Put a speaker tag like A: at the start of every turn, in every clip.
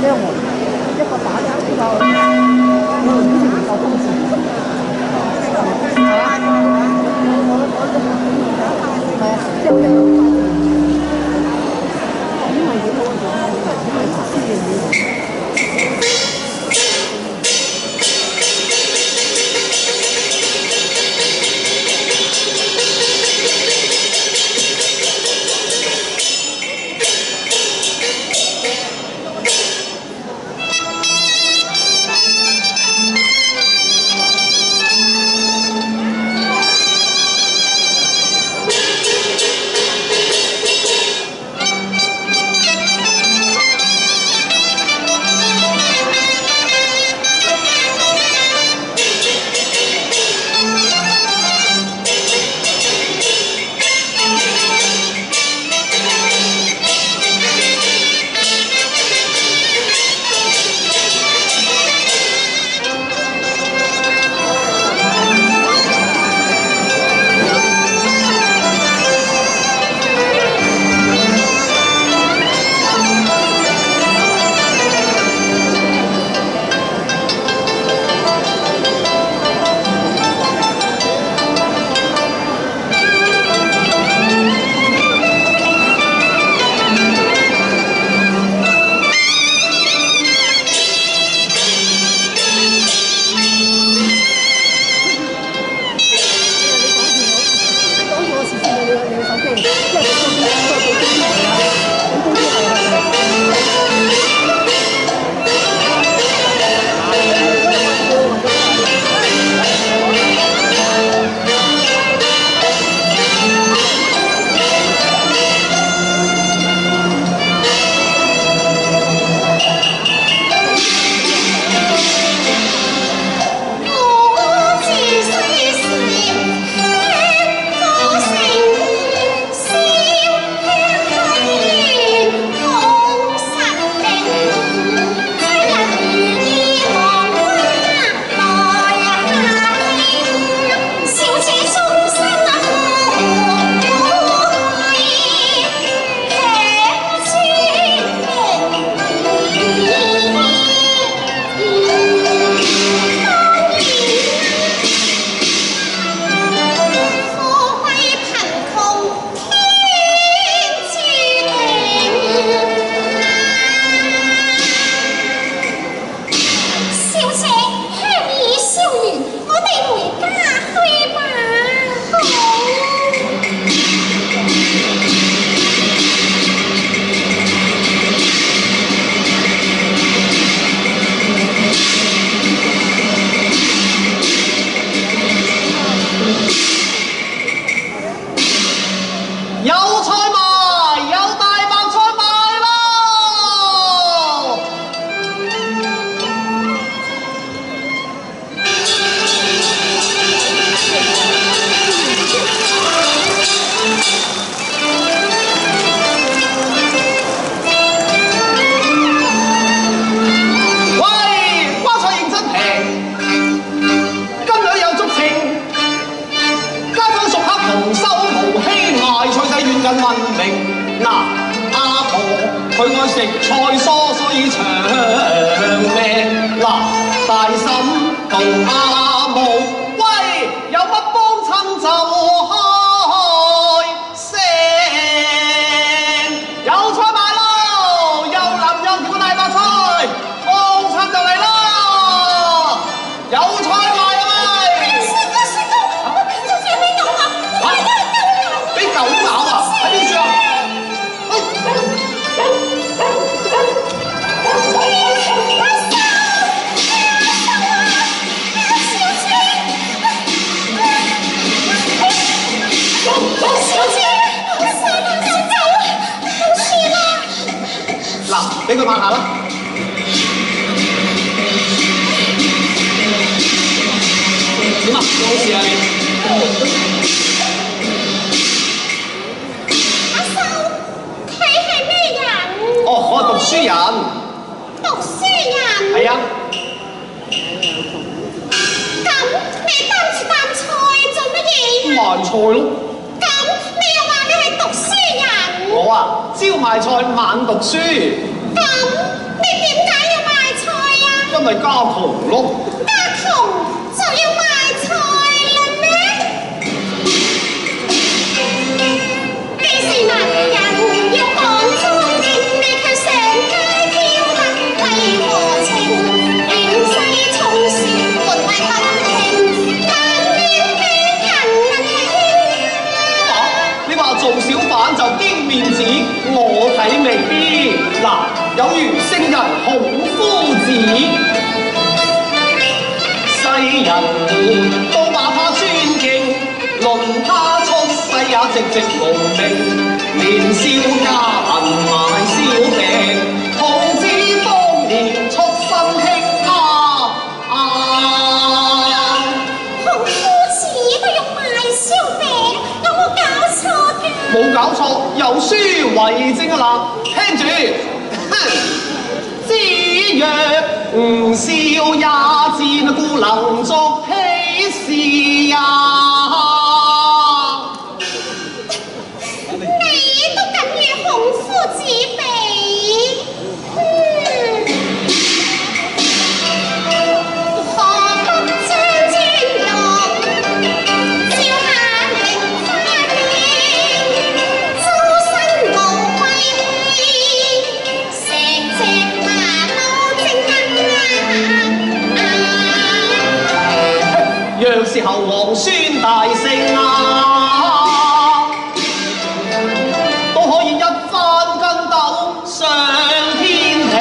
A: 呢我一個打一個，我唔知唔夠公司。即係因為幾好嘅，因為私嘅嘢。
B: 佢愛食菜蔬，所以長命。嗱，大嬸同阿毛，喂，有乜幫襯就開聲。有菜賣咯，又腍又甜嘅大白菜，幫襯就嚟啦。有菜賣啊喂！
C: 師哥，我邊度見你咬啊？我係
B: 俾狗咬啊？喺邊處啊？嗱，俾佢拍下啦。點啊？冇事啊你？
C: 阿秀，佢係咩人？
B: 哦，我係讀書人。
C: 讀書人？
B: 係啊。
C: 咁你擔住擔菜做乜嘢啊？
B: 賣菜咯。
C: 咁你又話你係讀書人？
B: 我啊，朝賣菜，晚讀書。
C: 咁你點解
B: 因為家窮咯。
C: 家窮就要賣菜啦咩？既是男人要講忠義，你卻上街挑客，為何情？亂世重事沒謂不聽，但要俾人
B: 你話做小販就經面子，我睇未必。嗱，有如聖人孔夫子，世人都把他尊敬，論他出世也寂寂無名，年少家貧賣燒餅，孔子當年出身興
C: 孔夫子都要賣燒餅，有冇搞錯㗎？
B: 冇搞錯，有書為證啊嗱，聽住。子曰：吾少也賤，故能作鄙視也。
C: 你都敢與孔夫子比？何不將尊容照下菱花鏡，周身無畏氣，成隻馬騮精
B: 若是侯王孫大聖啊，都可以一番筋斗上天庭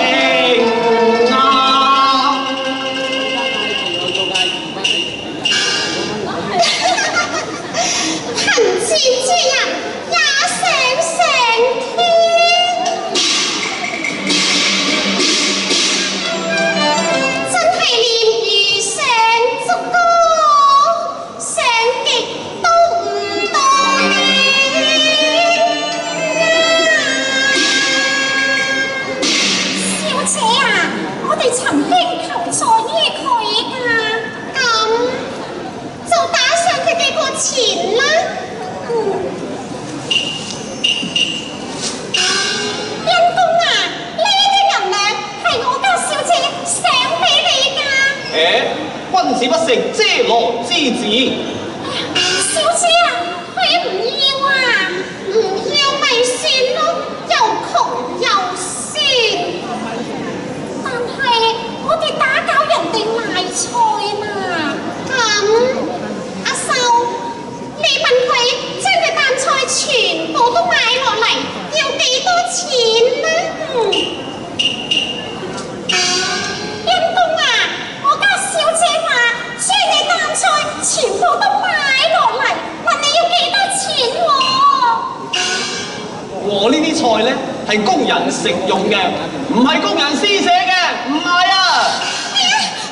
B: 啊！
C: 貧賤之人也想上天，真係連遇上足歌，上極都唔到小姐啊，我哋曾經求助於佢㗎，咁就打上佢幾個錢啦。恩公啊，呢啲銀兩係我家小姐想俾你㗎。
B: 君子不食嗟來之子。
C: 小姐啊，佢唔要啊，唔要咪算咯，又窮又酸。但係我哋打攪人哋賣菜嘛。咁阿秀，你問佢將佢擔菜全部都買落嚟，要幾多錢呢？恩公啊，我家小姐話將你擔菜全部都買落嚟，問你要幾多錢喎？
B: 我呢啲菜咧係工人食用嘅，唔係工人施捨嘅，唔係啊！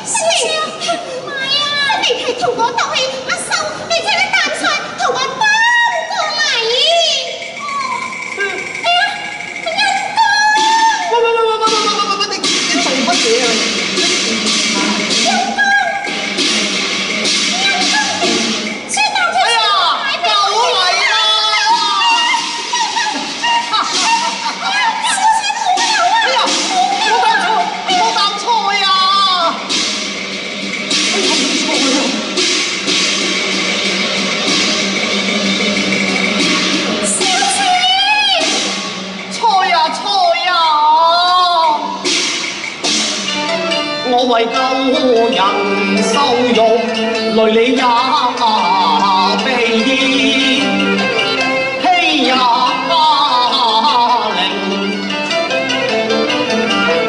C: 小姐唔係啊，你係同我鬥氣，阿秀，你將啲擔菜同我搬過嚟。恩公。
B: 喂，你做乜嘢啊？哎呀，狗嚟啦！哎呀，我擔菜啊！菜啊菜啊！我為救人受辱，累你也悲，欺也凌。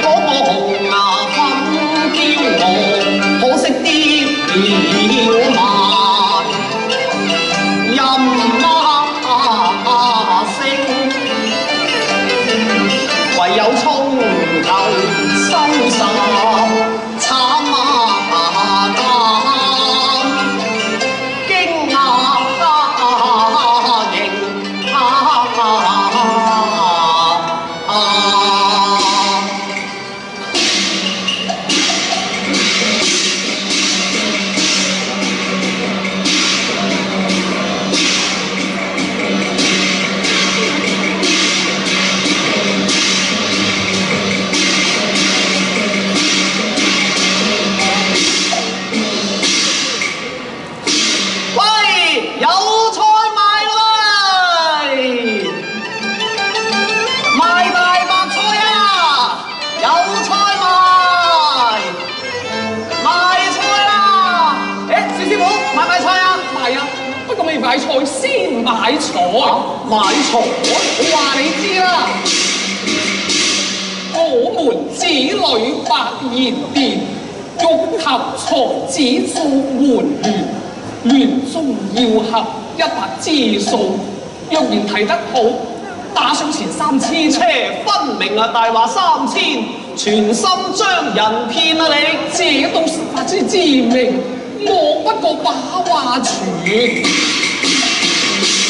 B: 嗰個紅牙粉驕傲，可惜啲了萬，任聲，唯有從頭收拾。驚訝
D: 買菜先買財，
B: 買財，我話你知啦。
D: 我們子女百言辯，欲求才子做門聯，聯中要合100之數。若然提得好，打上前3000。
B: 切，分明係大話3000，全心將人騙啊你！
D: 這都是法之之命，我不過把話傳。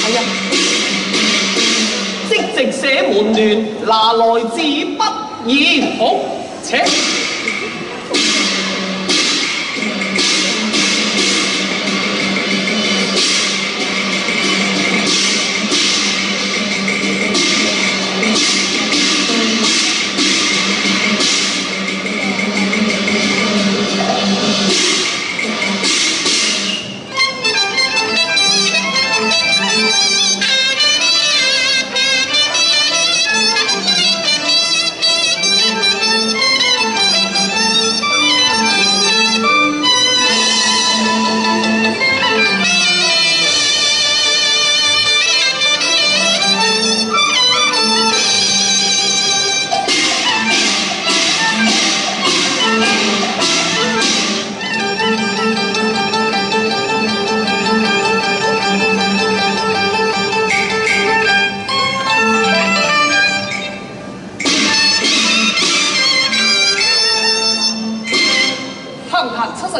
B: 係啊，即直寫門聯，拿來字不言。
D: 好，請。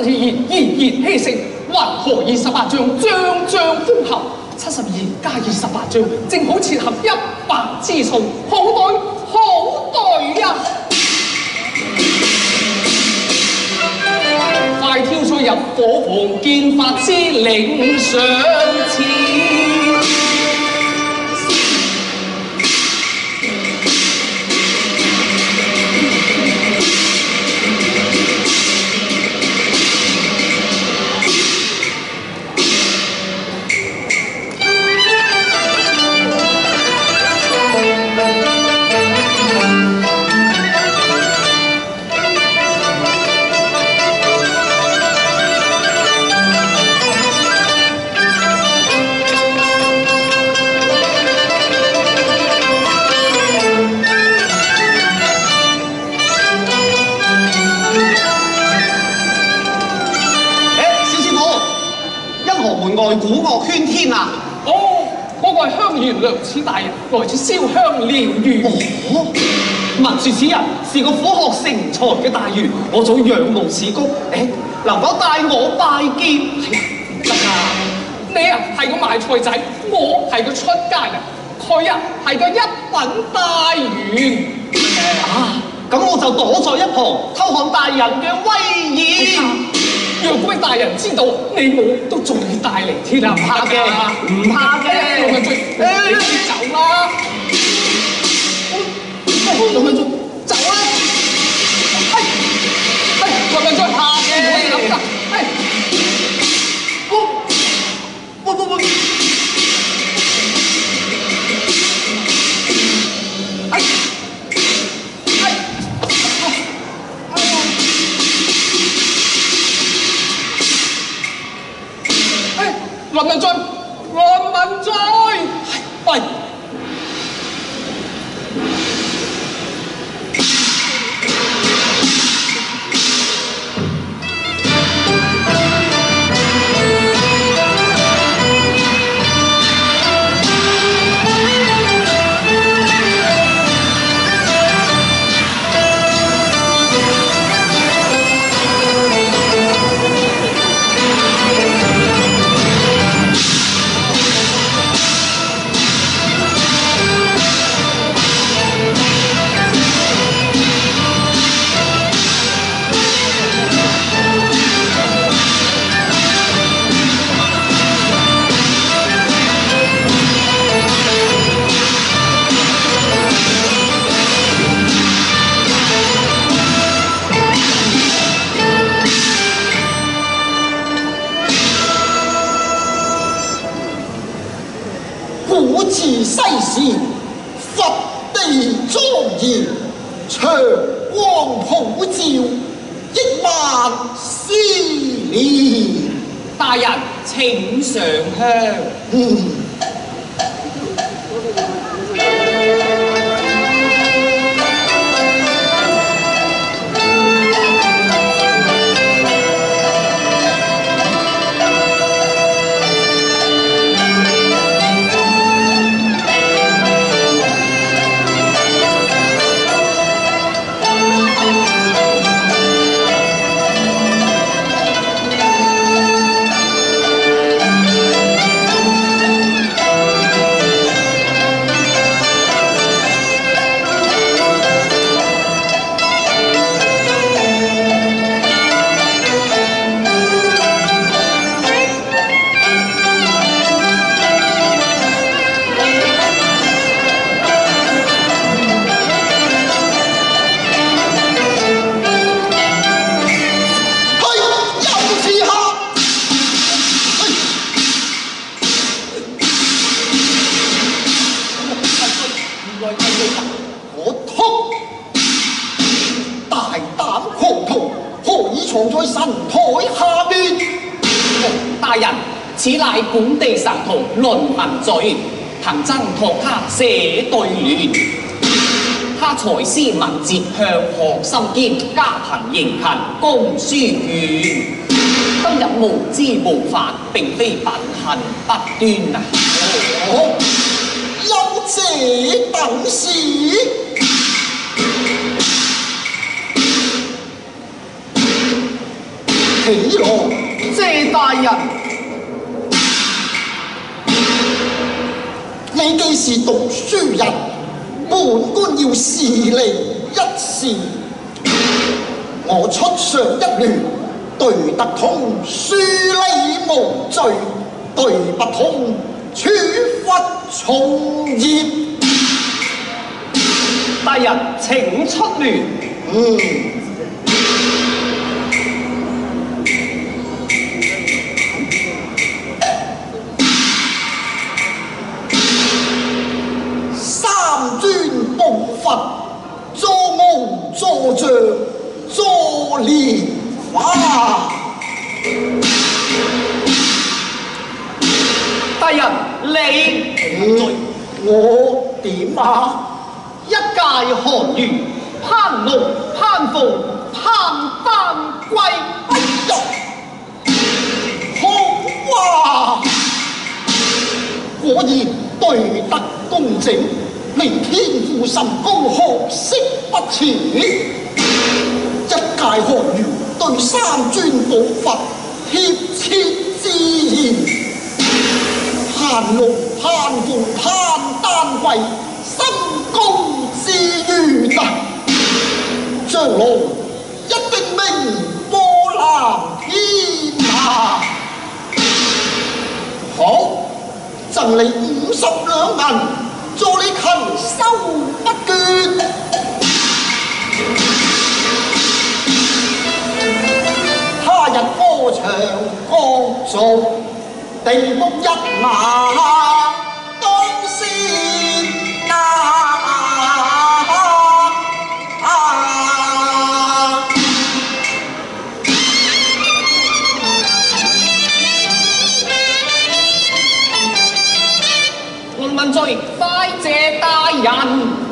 D: 72言言希盛，還何28章，章章豐厚。72加28章，正好切合100之數，好對，好對呀！快跳出入火房，見法師領上前。
B: 鼓樂喧天啊！
D: 哦，嗰個係香園良此大人，來自燒香燎原。
B: 哦，聞說此人是個虎學成才嘅大員，我早仰慕此功。能否帶我拜見？係啊，唔得啊！
D: 你啊係個賣菜仔，我係個出家人，佢啊係個一品大員。
B: 咁我就躲在一旁偷看大人嘅威儀。
D: 若果大人知道，你我都罪大彌天啊！唔怕嘅，
B: 唔怕嘅。
D: 龍文俊，你走啦！龍文俊，走啦！龍文俊，怕嘅，唔可以諗㗎。喂！雲文俊，喂！
A: 古自西時，佛地莊嚴，長光普照，億萬思念。
D: 大人請上香。
A: 我痛！大膽狂徒，何以藏在神台下面？
D: 大人，此乃本地神童論文罪，行僧託他寫對聯。他才思文節，向學心堅，家貧仍勤，供書院。今日無知無犯，並非品行不端啊！
A: 有這等事？起來，謝大人，你既是讀書人，本官要示你一試。我出上一聯，對得通，恕你無罪；對不通，處罰從嚴。
B: 大人請出聯。
A: 三尊供佛，坐臥坐像坐蓮花。
B: 大人你
A: 我點啊？
B: 一介寒儒，攀龍攀鳳攀丹龜。
A: 哎呀，好哇！果然對得公正，你天賦甚高，學識不淺。一介寒儒對三尊寶佛貼切自然。攀龍攀鳳攀丹桂，心高自遠啊！將來一定名播藍天下。好，贈你50兩銀，助你勤修不倦。他日歌唱歌頌，定福一馬當先
D: 論文罪，快謝大人。